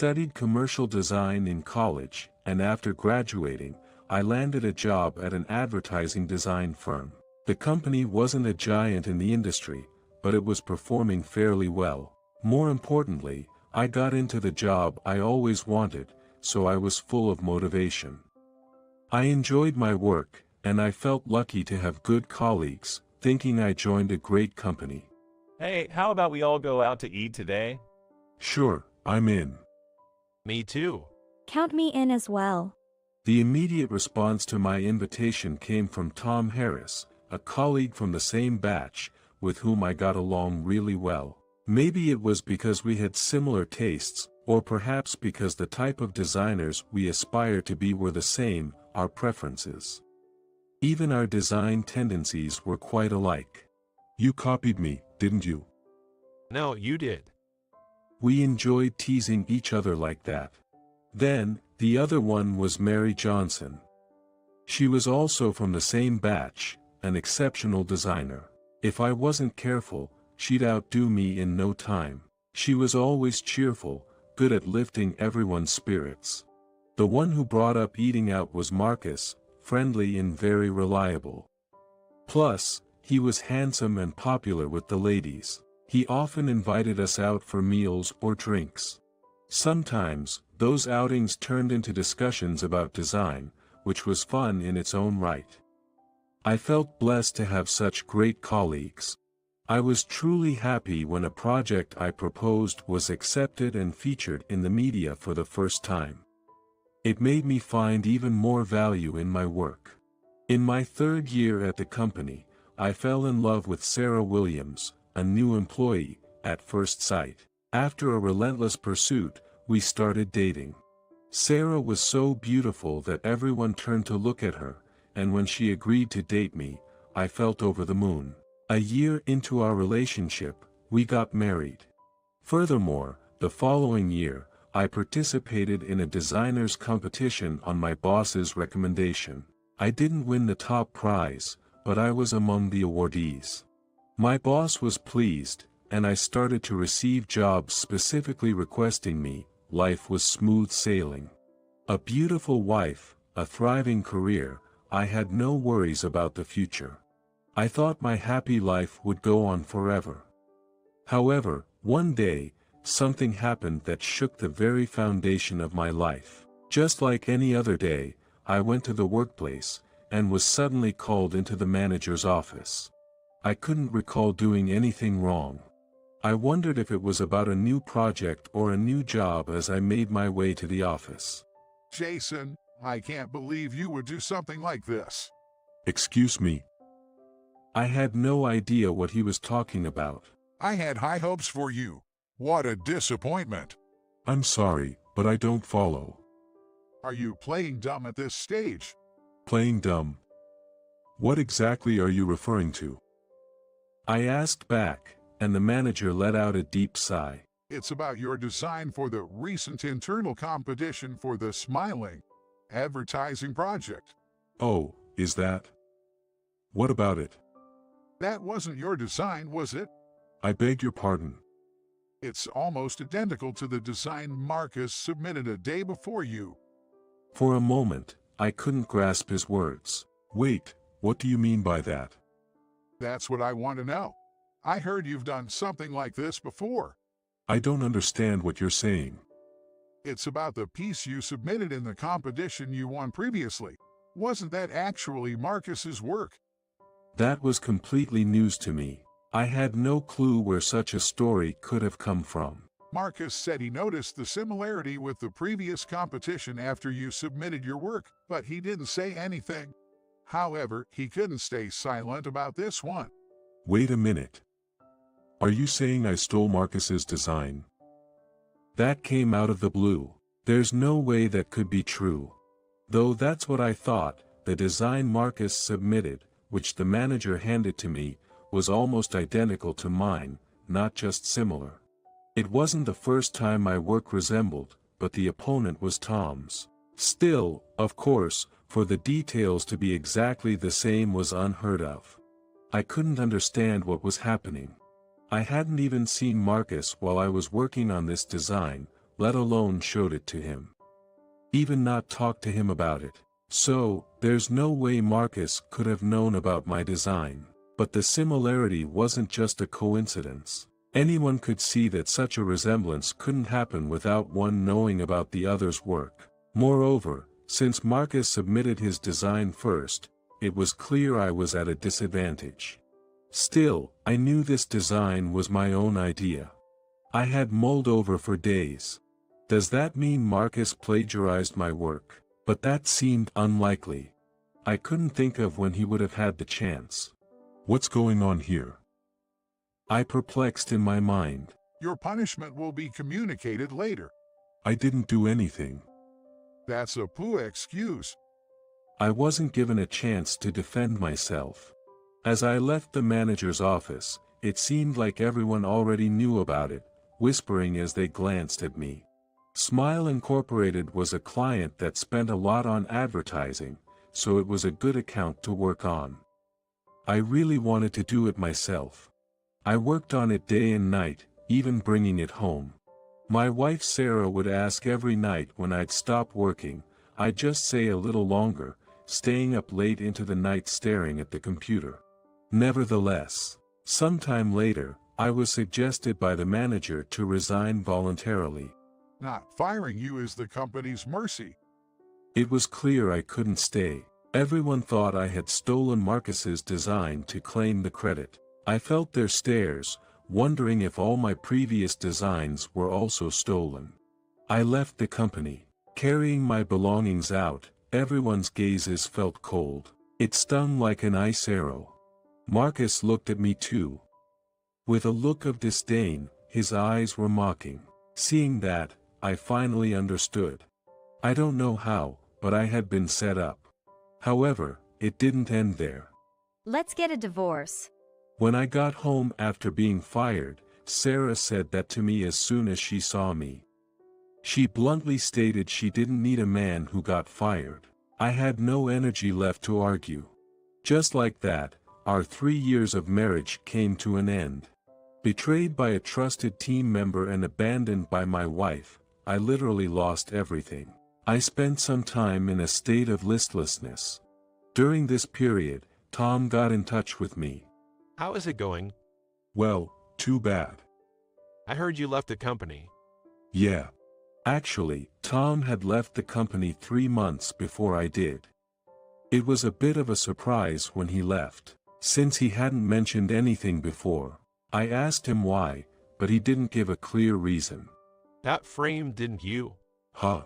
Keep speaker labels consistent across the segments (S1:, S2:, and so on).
S1: studied commercial design in college, and after graduating, I landed a job at an advertising design firm. The company wasn't a giant in the industry, but it was performing fairly well. More importantly, I got into the job I always wanted, so I was full of motivation. I enjoyed my work, and I felt lucky to have good colleagues, thinking I joined a great company.
S2: Hey, how about we all go out to eat today?
S1: Sure, I'm in.
S2: Me too.
S3: Count me in as well.
S1: The immediate response to my invitation came from Tom Harris, a colleague from the same batch, with whom I got along really well. Maybe it was because we had similar tastes, or perhaps because the type of designers we aspire to be were the same, our preferences. Even our design tendencies were quite alike. You copied me, didn't you?
S2: No, you did.
S1: We enjoyed teasing each other like that. Then, the other one was Mary Johnson. She was also from the same batch, an exceptional designer. If I wasn't careful, she'd outdo me in no time. She was always cheerful, good at lifting everyone's spirits. The one who brought up eating out was Marcus, friendly and very reliable. Plus, he was handsome and popular with the ladies. He often invited us out for meals or drinks. Sometimes, those outings turned into discussions about design, which was fun in its own right. I felt blessed to have such great colleagues. I was truly happy when a project I proposed was accepted and featured in the media for the first time. It made me find even more value in my work. In my third year at the company, I fell in love with Sarah Williams, a new employee, at first sight. After a relentless pursuit, we started dating. Sarah was so beautiful that everyone turned to look at her, and when she agreed to date me, I felt over the moon. A year into our relationship, we got married. Furthermore, the following year, I participated in a designer's competition on my boss's recommendation. I didn't win the top prize, but I was among the awardees. My boss was pleased, and I started to receive jobs specifically requesting me. Life was smooth sailing. A beautiful wife, a thriving career, I had no worries about the future. I thought my happy life would go on forever. However, one day, something happened that shook the very foundation of my life. Just like any other day, I went to the workplace, and was suddenly called into the manager's office. I couldn't recall doing anything wrong. I wondered if it was about a new project or a new job as I made my way to the office.
S4: Jason, I can't believe you would do something like this.
S1: Excuse me. I had no idea what he was talking about.
S4: I had high hopes for you. What a disappointment.
S1: I'm sorry, but I don't follow.
S4: Are you playing dumb at this stage?
S1: Playing dumb? What exactly are you referring to? I asked back, and the manager let out a deep sigh.
S4: It's about your design for the recent internal competition for the Smiling advertising project.
S1: Oh, is that? What about it?
S4: That wasn't your design, was it?
S1: I beg your pardon.
S4: It's almost identical to the design Marcus submitted a day before you.
S1: For a moment, I couldn't grasp his words. Wait, what do you mean by that?
S4: That's what I want to know. I heard you've done something like this before.
S1: I don't understand what you're saying.
S4: It's about the piece you submitted in the competition you won previously. Wasn't that actually Marcus's work?
S1: That was completely news to me. I had no clue where such a story could have come from.
S4: Marcus said he noticed the similarity with the previous competition after you submitted your work, but he didn't say anything. However, he couldn't stay silent about this one.
S1: Wait a minute. Are you saying I stole Marcus's design? That came out of the blue. There's no way that could be true. Though that's what I thought. The design Marcus submitted, which the manager handed to me, was almost identical to mine, not just similar. It wasn't the first time my work resembled, but the opponent was Tom's. Still, of course, for the details to be exactly the same was unheard of. I couldn't understand what was happening. I hadn't even seen Marcus while I was working on this design, let alone showed it to him. Even not talked to him about it. So, there's no way Marcus could have known about my design. But the similarity wasn't just a coincidence. Anyone could see that such a resemblance couldn't happen without one knowing about the other's work. Moreover, since Marcus submitted his design first, it was clear I was at a disadvantage. Still, I knew this design was my own idea. I had mulled over for days. Does that mean Marcus plagiarized my work? But that seemed unlikely. I couldn't think of when he would have had the chance. What's going on here? I perplexed in my mind.
S4: Your punishment will be communicated later.
S1: I didn't do anything.
S4: That's a poor excuse.
S1: I wasn't given a chance to defend myself. As I left the manager's office, it seemed like everyone already knew about it, whispering as they glanced at me. Smile Incorporated was a client that spent a lot on advertising, so it was a good account to work on. I really wanted to do it myself. I worked on it day and night, even bringing it home. My wife Sarah would ask every night when I'd stop working, I'd just say a little longer, staying up late into the night staring at the computer. Nevertheless, sometime later, I was suggested by the manager to resign voluntarily.
S4: Not firing you is the company's mercy.
S1: It was clear I couldn't stay. Everyone thought I had stolen Marcus's design to claim the credit. I felt their stares, wondering if all my previous designs were also stolen. I left the company. Carrying my belongings out, everyone's gazes felt cold. It stung like an ice arrow. Marcus looked at me too. With a look of disdain, his eyes were mocking. Seeing that, I finally understood. I don't know how, but I had been set up. However, it didn't end there.
S3: Let's get a divorce.
S1: When I got home after being fired, Sarah said that to me as soon as she saw me. She bluntly stated she didn't need a man who got fired. I had no energy left to argue. Just like that, our 3 years of marriage came to an end. Betrayed by a trusted team member and abandoned by my wife, I literally lost everything. I spent some time in a state of listlessness. During this period, Tom got in touch with me.
S2: How is it going?
S1: Well, too bad.
S2: I heard you left the company.
S1: Yeah. Actually, Tom had left the company 3 months before I did. It was a bit of a surprise when he left, since he hadn't mentioned anything before. I asked him why, but he didn't give a clear reason.
S2: That frame, didn't you?
S1: Huh.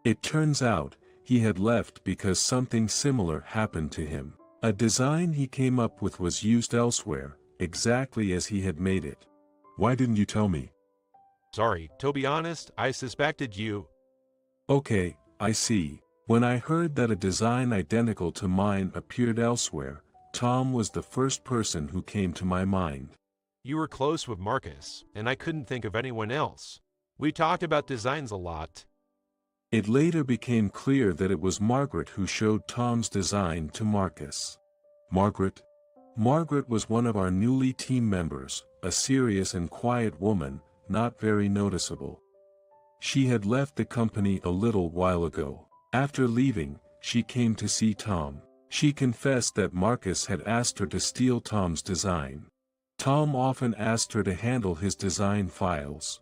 S1: It turns out, he had left because something similar happened to him. A design he came up with was used elsewhere, exactly as he had made it. Why didn't you tell me?
S2: Sorry, to be honest, I suspected you.
S1: Okay, I see. When I heard that a design identical to mine appeared elsewhere, Tom was the first person who came to my mind.
S2: You were close with Marcus, and I couldn't think of anyone else. We talked about designs a lot.
S1: It later became clear that it was Margaret who showed Tom's design to Marcus. Margaret? Margaret was one of our newly team members, a serious and quiet woman, not very noticeable. She had left the company a little while ago. After leaving, she came to see Tom. She confessed that Marcus had asked her to steal Tom's design. Tom often asked her to handle his design files.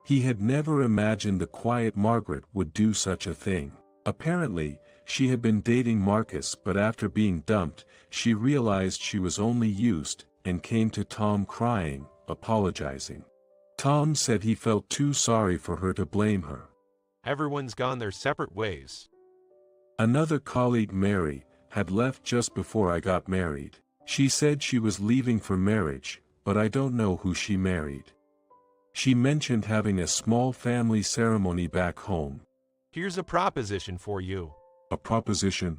S1: He had never imagined the quiet Margaret would do such a thing. Apparently, she had been dating Marcus, but after being dumped, she realized she was only used, and came to Tom crying, apologizing. Tom said he felt too sorry for her to blame her.
S2: Everyone's gone their separate ways.
S1: Another colleague, Mary, had left just before I got married. She said she was leaving for marriage, but I don't know who she married. She mentioned having a small family ceremony back home.
S2: Here's a proposition for you.
S1: A proposition?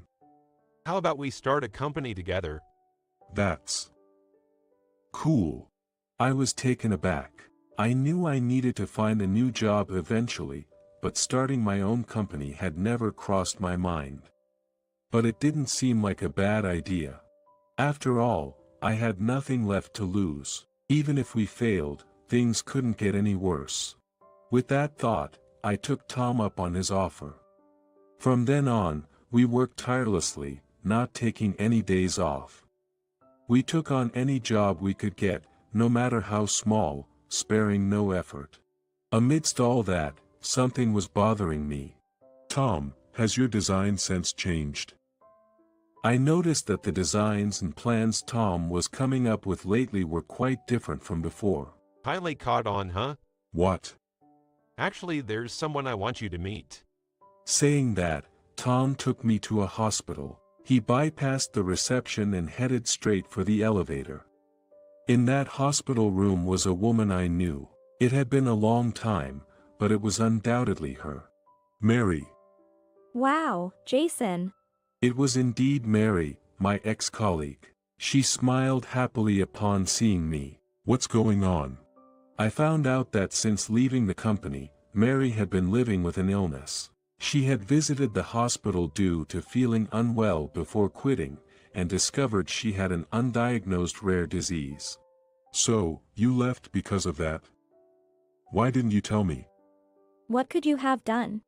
S2: How about we start a company together?
S1: That's cool. I was taken aback. I knew I needed to find a new job eventually, but starting my own company had never crossed my mind. But it didn't seem like a bad idea. After all, I had nothing left to lose. Even if we failed, things couldn't get any worse. With that thought, I took Tom up on his offer. From then on, we worked tirelessly, not taking any days off. We took on any job we could get, no matter how small, sparing no effort. Amidst all that, something was bothering me.
S5: Tom, has your design sense changed?
S1: I noticed that the designs and plans Tom was coming up with lately were quite different from before.
S2: Highly caught on, huh?
S5: What?
S2: Actually, there's someone I want you to meet.
S1: Saying that, Tom took me to a hospital. He bypassed the reception and headed straight for the elevator. In that hospital room was a woman I knew. It had been a long time, but it was undoubtedly her.
S5: Mary.
S3: Wow, Jason.
S1: It was indeed Mary, my ex-colleague. She smiled happily upon seeing me.
S5: What's going on?
S1: I found out that since leaving the company, Mary had been living with an illness. She had visited the hospital due to feeling unwell before quitting, and discovered she had an undiagnosed rare disease.
S5: So, you left because of that? Why didn't you tell me?
S3: What could you have done?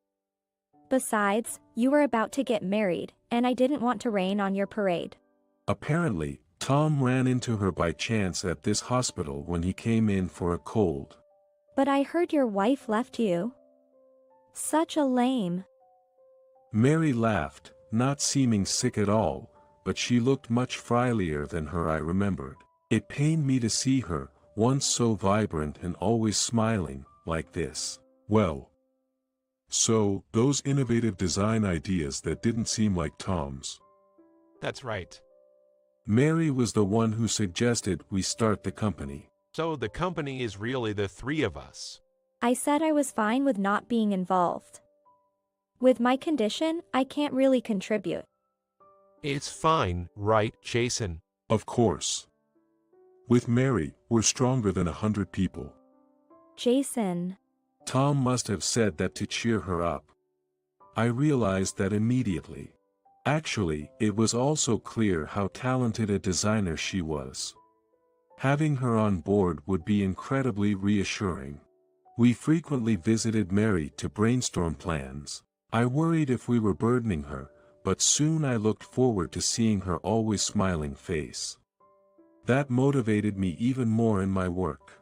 S3: Besides, you were about to get married, and I didn't want to rain on your parade.
S1: Apparently, Tom ran into her by chance at this hospital when he came in for a cold.
S3: But I heard your wife left you. Such a lame.
S1: Mary laughed, not seeming sick at all, but she looked much friendlier than her I remembered. It pained me to see her, once so vibrant and always smiling, like this.
S5: Well. So, those innovative design ideas that didn't seem like Tom's.
S2: That's right.
S1: Mary was the one who suggested we start the company.
S2: So the company is really the three of us.
S3: I said I was fine with not being involved. With my condition, I can't really contribute.
S2: It's fine, right, Jason?
S5: Of course. With Mary, we're stronger than 100 people.
S3: Jason.
S1: Tom must have said that to cheer her up. I realized that immediately. Actually, it was also clear how talented a designer she was. Having her on board would be incredibly reassuring. We frequently visited Mary to brainstorm plans. I worried if we were burdening her, but soon I looked forward to seeing her always smiling face. That motivated me even more in my work.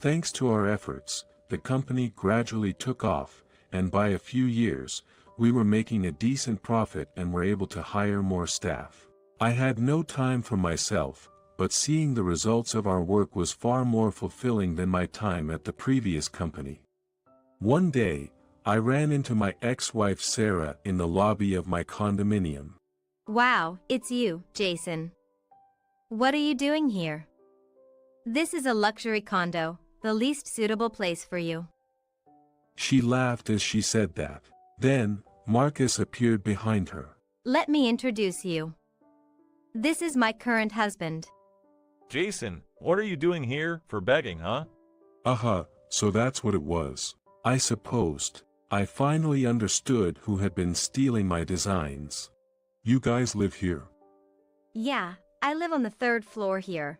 S1: Thanks to our efforts, the company gradually took off, and by a few years, we were making a decent profit and were able to hire more staff. I had no time for myself, but seeing the results of our work was far more fulfilling than my time at the previous company. One day, I ran into my ex-wife Sarah in the lobby of my condominium.
S3: Wow, it's you, Jason. What are you doing here? This is a luxury condo, the least suitable place for you.
S1: She laughed as she said that. Then, Marcus appeared behind her.
S3: Let me introduce you. This is my current husband.
S6: Jason, what are you doing here for begging, huh?
S1: So that's what it was. I supposed. I finally understood who had been stealing my designs.
S5: You guys live here.
S3: Yeah, I live on the 3rd floor here.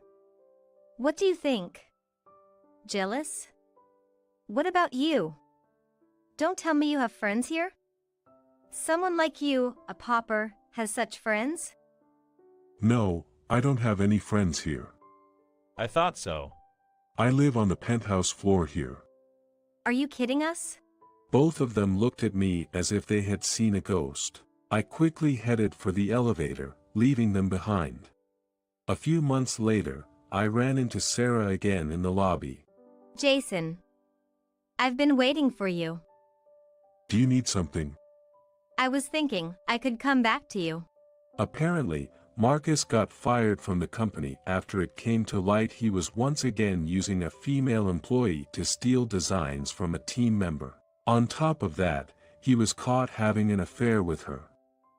S3: What do you think? Jealous? What about you? Don't tell me you have friends here? Someone like you, a pauper, has such friends?
S5: No, I don't have any friends here.
S6: I thought so.
S5: I live on the penthouse floor here.
S3: Are you kidding us?
S1: Both of them looked at me as if they had seen a ghost. I quickly headed for the elevator, leaving them behind. A few months later, I ran into Sarah again in the lobby.
S3: Jason. I've been waiting for you.
S5: Do you need something?
S3: I was thinking I could come back to you.
S1: Apparently, Marcus got fired from the company after it came to light he was once again using a female employee to steal designs from a team member. On top of that, he was caught having an affair with her.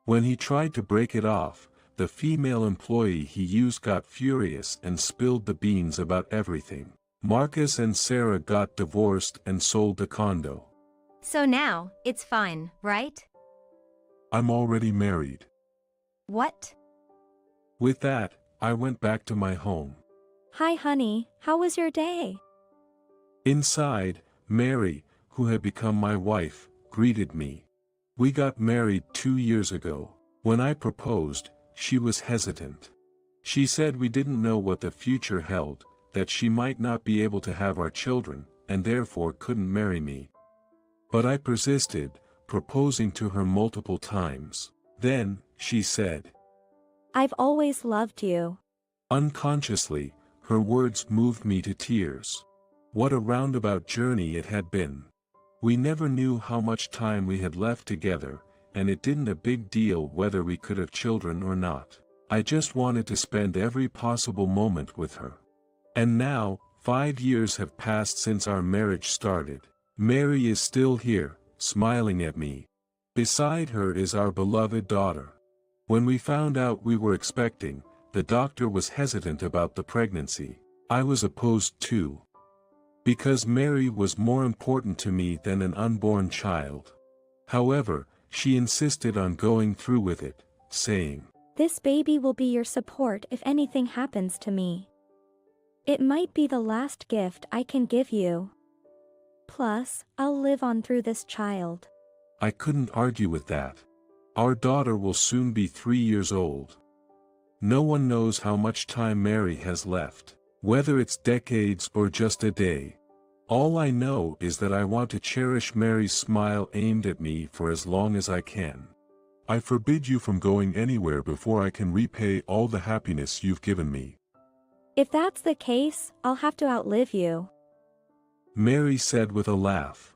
S1: When he tried to break it off, the female employee he used got furious and spilled the beans about everything. Marcus and Sarah got divorced and sold the condo.
S3: So now, it's fine, right?
S5: I'm already married.
S3: What?
S1: With that, I went back to my home.
S3: Hi honey, how was your day?
S1: Inside, Mary, who had become my wife, greeted me. We got married 2 years ago. When I proposed, she was hesitant. She said we didn't know what the future held, that she might not be able to have our children, and therefore couldn't marry me. But I persisted, proposing to her multiple times. Then, she said,
S7: "I've always loved you."
S1: Unconsciously, her words moved me to tears. What a roundabout journey it had been. We never knew how much time we had left together, and it didn't a big deal whether we could have children or not. I just wanted to spend every possible moment with her. And now, 5 years have passed since our marriage started. Mary is still here, smiling at me. Beside her is our beloved daughter. When we found out we were expecting, the doctor was hesitant about the pregnancy. I was opposed too. Because Mary was more important to me than an unborn child. However, she insisted on going through with it, saying,
S7: "This baby will be your support if anything happens to me. It might be the last gift I can give you. Plus, I'll live on through this child."
S1: I couldn't argue with that. Our daughter will soon be 3 years old. No one knows how much time Mary has left, whether it's decades or just a day. All I know is that I want to cherish Mary's smile aimed at me for as long as I can.
S5: I forbid you from going anywhere before I can repay all the happiness you've given me.
S7: "If that's the case, I'll have to outlive you."
S1: Mary said with a laugh.